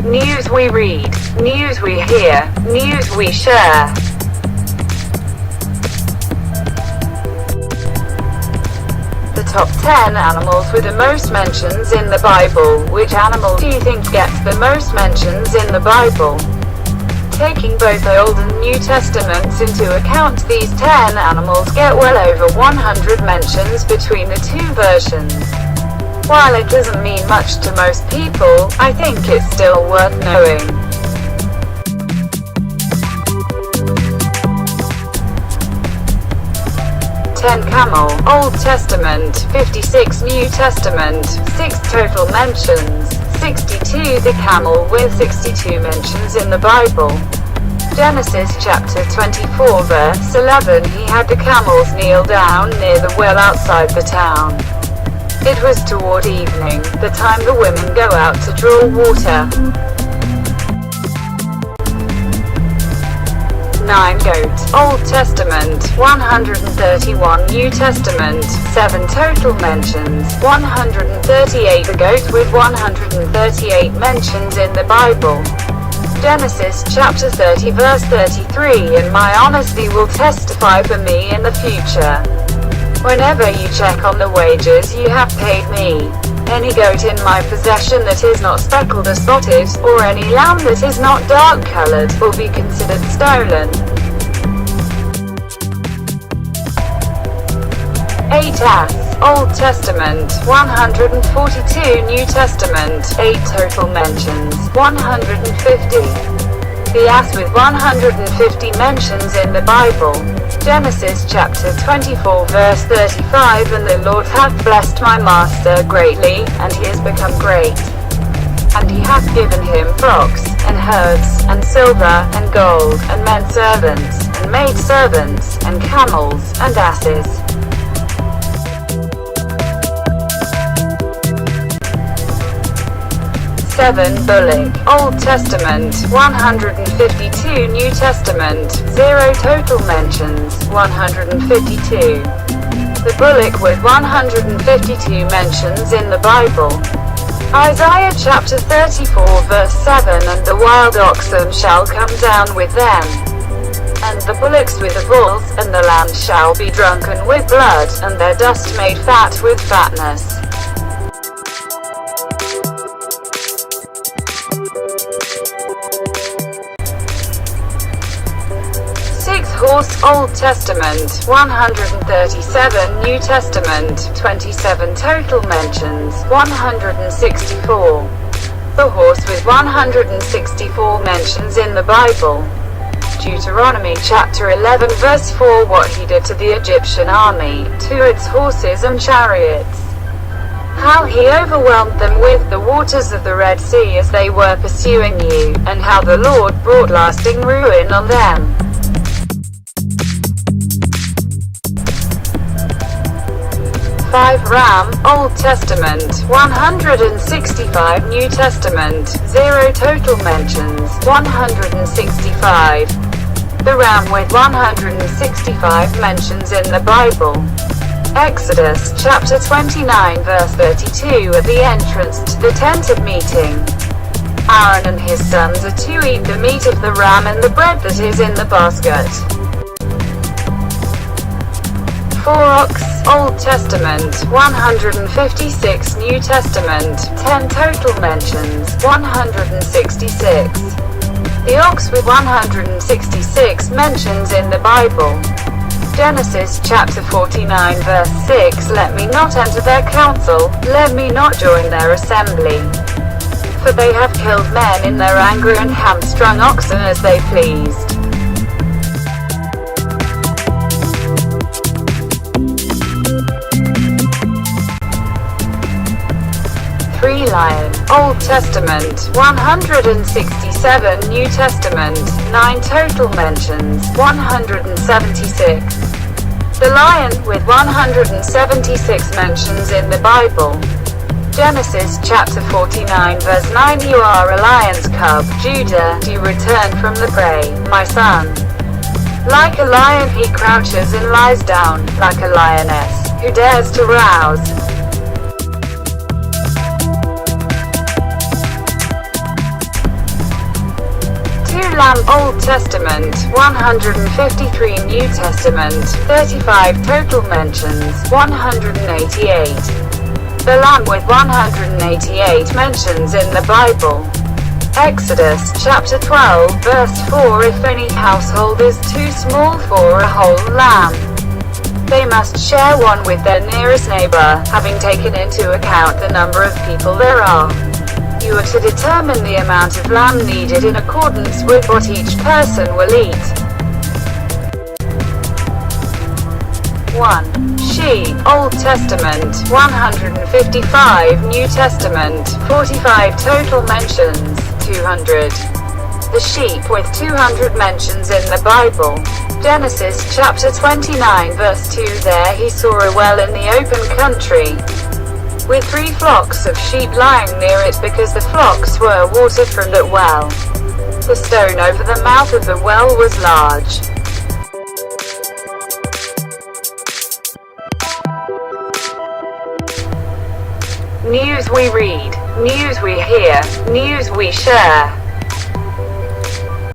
news we read, news we hear, news we share. The top 10 animals with the most mentions in the Bible. Which animal do you think gets the most mentions in the Bible? Taking both the Old and New Testaments into account, these 10 animals get well over 100 mentions between the two versions. While it doesn't mean much to most people, I think it's still worth knowing. 10 Camel, Old Testament, 56 New Testament, 6 total mentions, 62 The camel with 62 mentions in the Bible. Genesis chapter 24 verse 11 He had the camels kneel down near the well outside the town. It was toward evening, the time the women go out to draw water. 9 Goat, Old Testament, 131 New Testament, 7 total mentions, 138 The goat with 138 mentions in the Bible. Genesis chapter 30 verse 33 And my honesty will testify for me in the future. Whenever you check on the wages you have paid me. Any goat in my possession that is not speckled or spotted, or any lamb that is not dark-colored, will be considered stolen. 8 Ass, Old Testament, 142 New Testament, 8 total mentions, 150. The ass with 150 mentions in the Bible. Genesis chapter 24 verse 35 And the Lord hath blessed my master greatly, and he is become great. And he hath given him flocks, and herds, and silver, and gold, and men servants, and maid servants, and camels, and asses. 7 Bullock, Old Testament, 152 New Testament, 0 total mentions, 152. The bullock with 152 mentions in the Bible. Isaiah chapter 34 verse 7 And the wild oxen shall come down with them, and the bullocks with the bulls, and the lambs shall be drunken with blood, and their dust made fat with fatness. 6 Horse, Old Testament, 137 New Testament, 27 total mentions, 164. The horse with 164 mentions in the Bible. Deuteronomy chapter 11 verse 4 What he did to the Egyptian army, to its horses and chariots. How he overwhelmed them with the waters of the Red Sea as they were pursuing you, and how the Lord brought lasting ruin on them. 5 Ram, Old Testament, 165 New Testament, 0 total mentions, 165. The ram with 165 mentions in the Bible. Exodus chapter 29 verse 32 At the entrance to the tent of meeting, Aaron and his sons are to eat the meat of the ram and the bread that is in the basket. 4 Ox, Old Testament, 156 New Testament, 10 total mentions, 166. The ox with 166 mentions in the Bible. Genesis chapter 49 verse 6 Let me not enter their council, let me not join their assembly. For they have killed men in their anger and hamstrung oxen as they pleased. 3 Lion, Old Testament, 167 New Testament, 9 total mentions, 176. The lion with 176 mentions in the Bible. Genesis chapter 49 verse 9 You are a lion's cub, Judah, you return from the prey, my son. Like a lion he crouches and lies down, like a lioness, who dares to rouse. lamb. Old Testament, 153. New Testament, 35. Total mentions, 188. The lamb with 188 mentions in the Bible. Exodus, chapter 12, verse 4. If any household is too small for a whole lamb, they must share one with their nearest neighbor, having taken into account the number of people there are. You are to determine the amount of lamb needed in accordance with what each person will eat. 1. Sheep. Old Testament, 155. New Testament, 45. Total mentions, 200. The sheep with 200 mentions in the Bible. Genesis chapter 29 verse 2. There he saw a well in the open country, with 3 flocks of sheep lying near it, because the flocks were watered from that well. The stone over the mouth of the well was large. News we read, news we hear, news we share.